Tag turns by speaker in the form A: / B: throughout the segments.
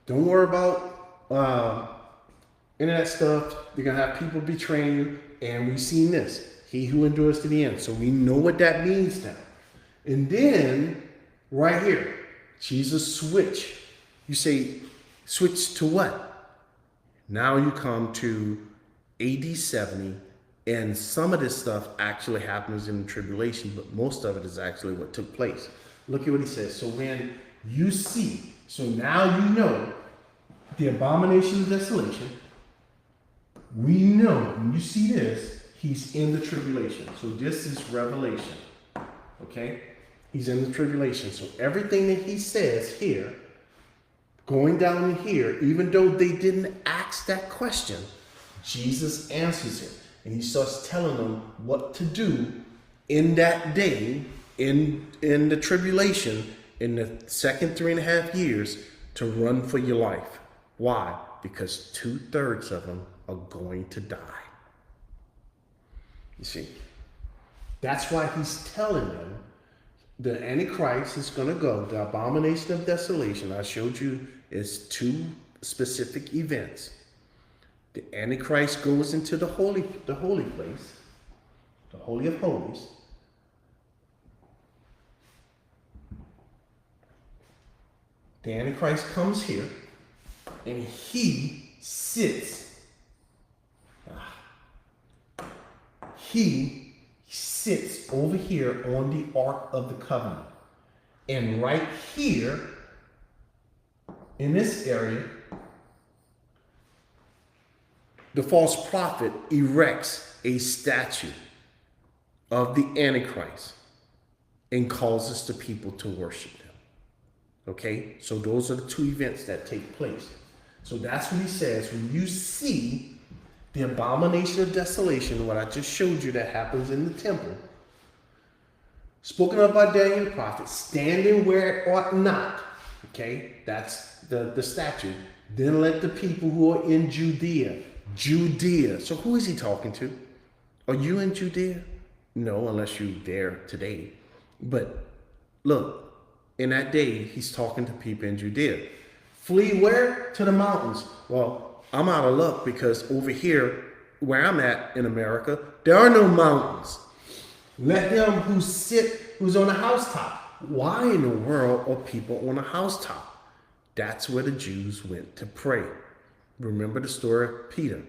A: Don't worry about internet stuff. You're going to have people betraying you. And we've seen this. He who endures to the end. So we know what that means now. And then, right here, Jesus switch. You say, switch to what? Now you come to AD 70, and some of this stuff actually happens in the tribulation, but most of it is actually what took place. Look at what he says. So when you see, so now you know the abomination of desolation, we know when you see this, he's in the tribulation. So this is Revelation. Okay? He's in the tribulation. So everything that he says here, going down in here, even though they didn't ask that question, Jesus answers it. And he starts telling them what to do in that day, in the tribulation, in the second 3.5 years, to run for your life. Why? Because 2/3 of them are going to die. You see, that's why he's telling them the Antichrist is going to go. The abomination of desolation, I showed you, is 2 specific events. The Antichrist goes into the holy place, the Holy of Holies. The Antichrist comes here, and he sits. He sits over here on the Ark of the Covenant. And right here, in this area, the false prophet erects a statue of the Antichrist and causes the people to worship him. Okay? So those are the 2 events that take place. So that's what he says. When you see the abomination of desolation, what I just showed you that happens in the temple, spoken of by Daniel the prophet, standing where it ought not. Okay? That's the statue. Then let the people who are in Judea. So who is he talking to? Are you in Judea? No, unless you're there today. But look, in that day, he's talking to people in Judea. Flee where? To the mountains. Well, I'm out of luck because over here, where I'm at in America, there are no mountains. Let him who's on a housetop. Why in the world are people on a housetop? That's where the Jews went to pray. Remember the story of Peter.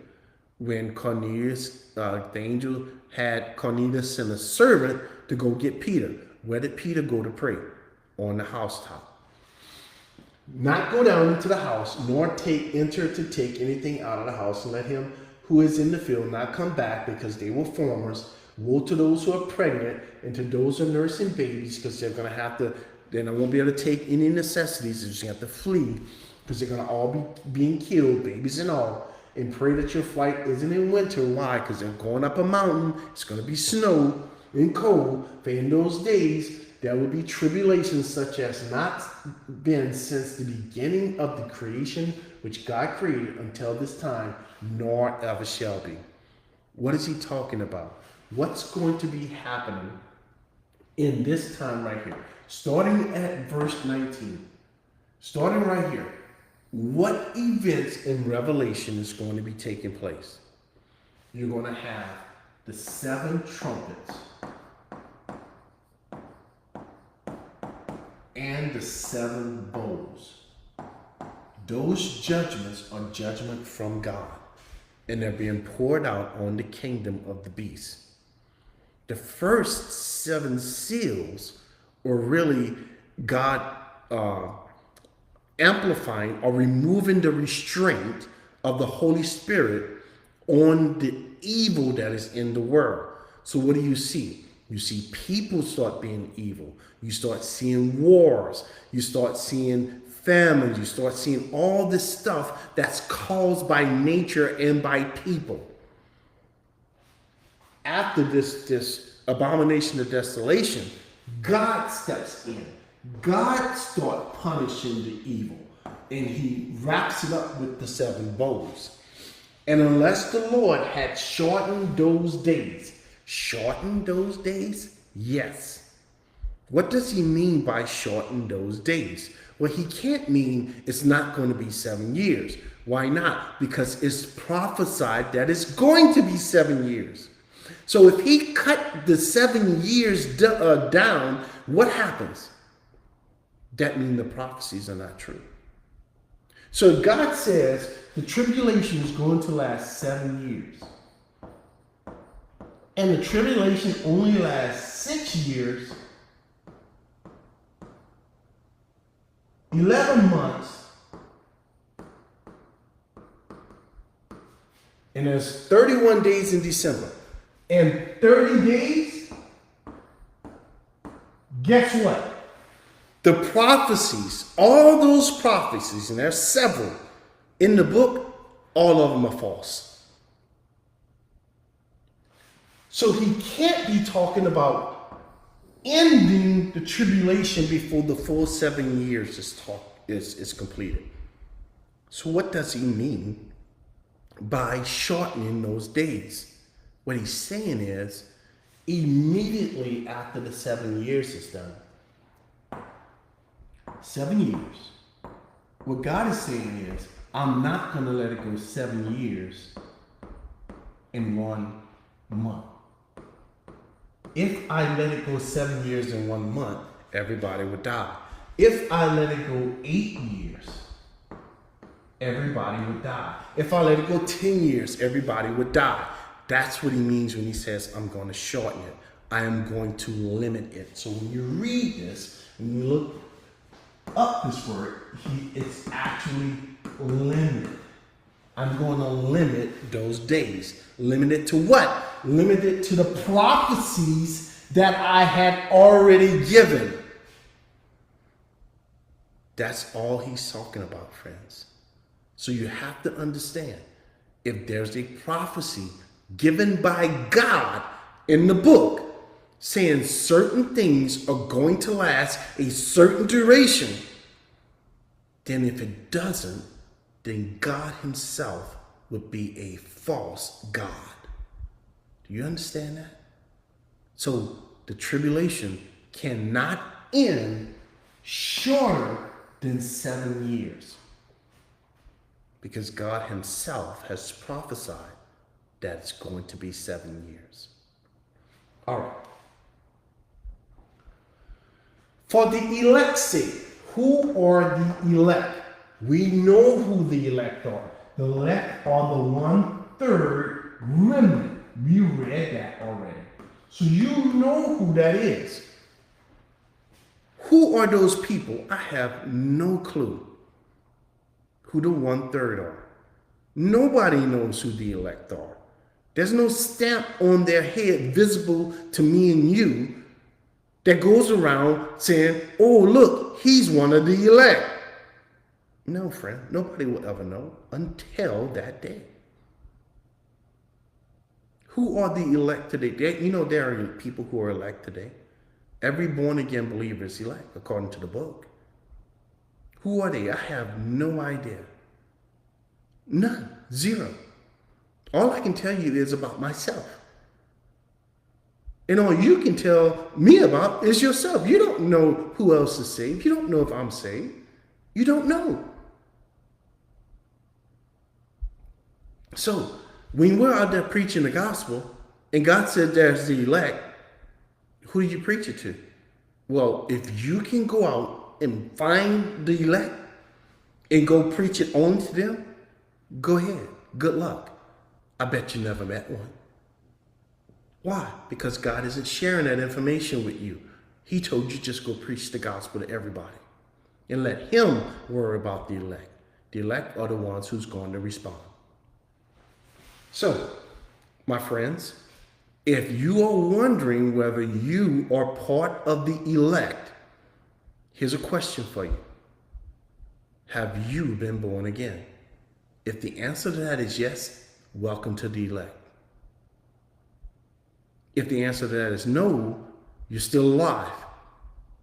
A: When Cornelius, the angel had Cornelius send a servant to go get Peter. Where did Peter go to pray? On the housetop. Not go down into the house, nor enter to take anything out of the house, and let him who is in the field not come back, because they were foreigners. Woe to those who are pregnant and to those who are nursing babies, because they're going to have to, then they won't be able to take any necessities. They're just going to have to flee, because they're going to all be being killed, babies and all. And pray that your flight isn't in winter. Why? Because they're going up a mountain. It's going to be snow and cold. For in those days, there will be tribulations such as not been since the beginning of the creation which God created until this time, nor ever shall be. What is he talking about? What's going to be happening in this time right here? Starting at verse 19. Starting right here. What events in Revelation is going to be taking place? You're going to have the 7 trumpets and the 7 bowls. Those judgments are judgment from God, and they're being poured out on the kingdom of the beast. The first 7 seals are really God amplifying or removing the restraint of the Holy Spirit on the evil that is in the world. So what do you see? You see people start being evil. You start seeing wars. You start seeing famines. You start seeing all this stuff that's caused by nature and by people. After this abomination of desolation, God steps in. God starts punishing the evil, and he wraps it up with the 7 bowls. And unless the Lord had shortened those days, yes. What does he mean by shorten those days? Well, he can't mean it's not going to be 7 years. Why not? Because it's prophesied that it's going to be 7 years. So if he cut the 7 years down, what happens? That means the prophecies are not true. So God says the tribulation is going to last 7 years. And the tribulation only lasts 6 years, 11 months, and there's 31 days in December. And 30 days, guess what? The prophecies, all those prophecies, and there's several in the book, all of them are false. So he can't be talking about ending the tribulation before the full 7 years is completed. So what does he mean by shortening those days? What he's saying is, immediately after the 7 years is done, 7 years, what God is saying is, I'm not going to let it go 7 years in 1 month. If I let it go 7 years in 1 month, everybody would die. If I let it go 8 years, everybody would die. If I let it go 10 years, everybody would die. That's what he means when he says, I'm going to shorten it. I am going to limit it. So when you read this, when you look up this word, it's actually limited. I'm going to limit those days. Limit it to what? Limit it to the prophecies that I had already given. That's all he's talking about, friends. So you have to understand, if there's a prophecy given by God in the book saying certain things are going to last a certain duration, then if it doesn't, then God himself would be a false God. Do you understand that? So the tribulation cannot end shorter than 7 years, because God himself has prophesied that it's going to be 7 years. All right. For the elect's sake, who are the elect? We know who the elect are. The elect are the 1/3 remnant. We read that already. So you know who that is. Who are those people? I have no clue who the 1/3 are. Nobody knows who the elect are. There's no stamp on their head visible to me and you that goes around saying, oh, look, he's one of the elect. No, friend, nobody will ever know until that day. Who are the elect today? There are people who are elect today. Every born-again believer is elect, according to the book. Who are they? I have no idea. None. Zero. All I can tell you is about myself. And all you can tell me about is yourself. You don't know who else is saved. You don't know if I'm saved. You don't know. So, when we're out there preaching the gospel, and God said there's the elect, who do you preach it to? Well, if you can go out and find the elect and go preach it only to them, go ahead. Good luck. I bet you never met one. Why? Because God isn't sharing that information with you. He told you just go preach the gospel to everybody and let him worry about the elect. The elect are the ones who's going to respond. So, my friends, if you are wondering whether you are part of the elect, here's a question for you. Have you been born again? If the answer to that is yes, welcome to the elect. If the answer to that is no, you're still alive.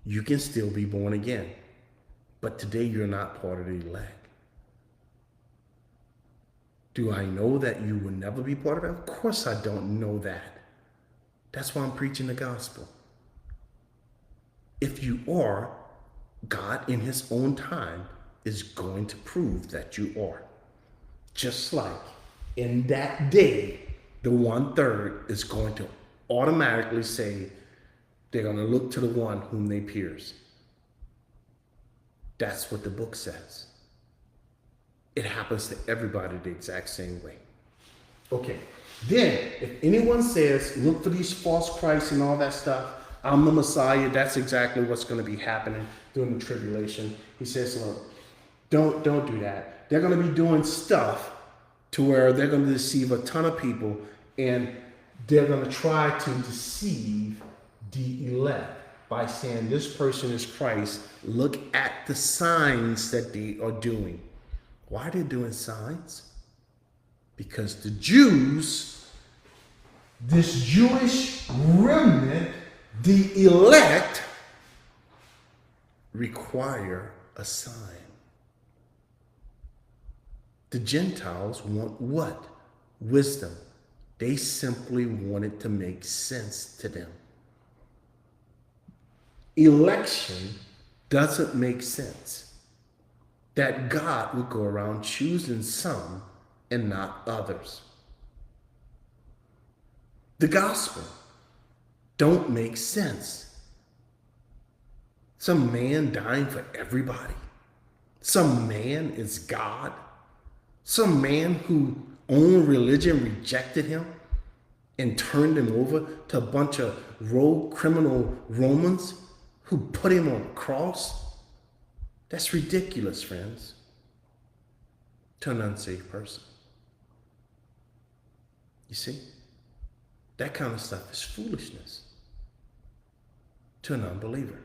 A: You can still be born again. But today you're not part of the elect. Do I know that you will never be part of it? Of course I don't know that. That's why I'm preaching the gospel. If you are, God, in his own time, is going to prove that you are. Just like in that day, the 1/3 is going to automatically say they're going to look to the one whom they pierce. That's what the book says. It happens to everybody the exact same way. Okay, then if anyone says, look for these false Christs and all that stuff, I'm the Messiah, that's exactly what's going to be happening during the tribulation. He says, look, don't do that. They're going to be doing stuff to where they're going to deceive a ton of people, and they're going to try to deceive the elect by saying this person is Christ. Look at the signs that they are doing. Why are they doing signs? Because the Jews, this Jewish remnant, the elect, require a sign. The Gentiles want what? Wisdom. They simply want it to make sense to them. Election doesn't make sense. That God would go around choosing some and not others. The gospel don't make sense. Some man dying for everybody. Some man is God. Some man who owned religion rejected him and turned him over to a bunch of rogue criminal Romans who put him on a cross. That's ridiculous, friends, to an unsaved person. You see, that kind of stuff is foolishness to an unbeliever.